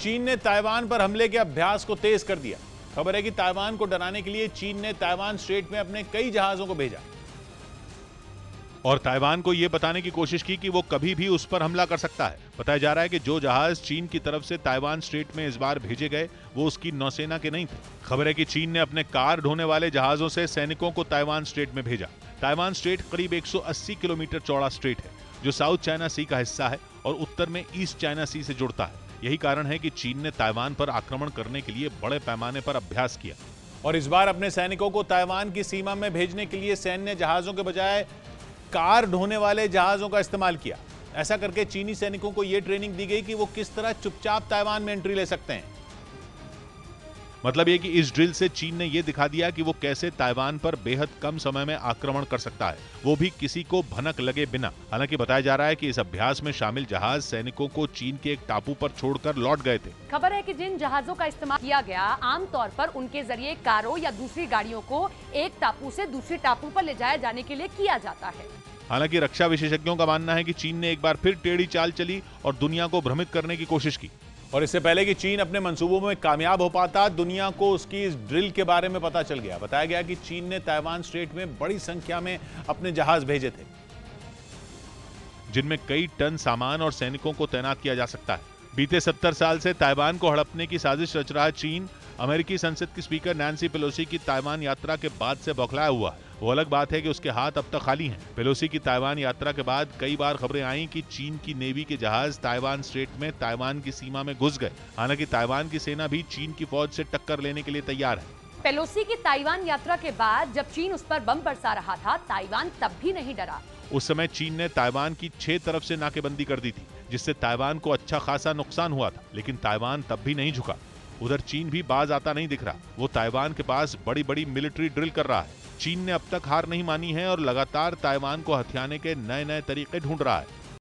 चीन ने ताइवान पर हमले के अभ्यास को तेज कर दिया। खबर है कि ताइवान को डराने के लिए चीन ने ताइवान स्ट्रेट में अपने कई जहाजों को भेजा और ताइवान को यह बताने की कोशिश की कि वो कभी भी उस पर हमला कर सकता है। बताया जा रहा है कि जो जहाज चीन की तरफ से ताइवान स्ट्रेट में इस बार भेजे गए वो उसकी नौसेना के नहीं थे। खबर है कि चीन ने अपने कार ढोने वाले जहाजों से सैनिकों को ताइवान स्ट्रेट में भेजा। ताइवान स्ट्रेट करीब 180 किलोमीटर चौड़ा स्ट्रेट है जो साउथ चाइना सी का हिस्सा है और उत्तर में ईस्ट चाइना सी से जुड़ता है। यही कारण है कि चीन ने ताइवान पर आक्रमण करने के लिए बड़े पैमाने पर अभ्यास किया और इस बार अपने सैनिकों को ताइवान की सीमा में भेजने के लिए सैन्य जहाजों के बजाय कार ढोने वाले जहाजों का इस्तेमाल किया। ऐसा करके चीनी सैनिकों को यह ट्रेनिंग दी गई कि वो किस तरह चुपचाप ताइवान में एंट्री ले सकते हैं। मतलब यह कि इस ड्रिल से चीन ने यह दिखा दिया कि वो कैसे ताइवान पर बेहद कम समय में आक्रमण कर सकता है, वो भी किसी को भनक लगे बिना। हालांकि बताया जा रहा है कि इस अभ्यास में शामिल जहाज सैनिकों को चीन के एक टापू पर छोड़कर लौट गए थे। खबर है कि जिन जहाजों का इस्तेमाल किया गया आमतौर पर उनके जरिए कारों या दूसरी गाड़ियों को एक टापू से दूसरी टापू पर ले जाए जाने के लिए किया जाता है। हालांकि रक्षा विशेषज्ञों का मानना है कि चीन ने एक बार फिर टेढ़ी चाल चली और दुनिया को भ्रमित करने की कोशिश की और इससे पहले कि चीन अपने मंसूबों में कामयाब हो पाता, दुनिया को उसकी इस ड्रिल के बारे में पता चल गया। बताया गया कि चीन ने ताइवान स्ट्रेट में बड़ी संख्या में अपने जहाज भेजे थे जिनमें कई टन सामान और सैनिकों को तैनात किया जा सकता है। बीते 70 साल से ताइवान को हड़पने की साजिश रच रहा चीन अमेरिकी संसद की स्पीकर नैन्सी पेलोसी की ताइवान यात्रा के बाद से बौखलाया हुआ है। वो अलग बात है कि उसके हाथ अब तक खाली हैं। पेलोसी की ताइवान यात्रा के बाद कई बार खबरें आईं कि चीन की नेवी के जहाज ताइवान स्ट्रेट में ताइवान की सीमा में घुस गए। हालांकि ताइवान की सेना भी चीन की फौज से टक्कर लेने के लिए तैयार है। पेलोसी की ताइवान यात्रा के बाद जब चीन उस पर बम बरसा रहा था, ताइवान तब भी नहीं डरा। उस समय चीन ने ताइवान की 6 तरफ से नाकेबंदी कर दी थी, जिससे ताइवान को अच्छा खासा नुकसान हुआ था, लेकिन ताइवान तब भी नहीं झुका। उधर चीन भी बाज आता नहीं दिख रहा। वो ताइवान के पास बड़ी बड़ी मिलिट्री ड्रिल कर रहा है। चीन ने अब तक हार नहीं मानी है और लगातार ताइवान को हथियाने के नए नए तरीके ढूंढ रहा है।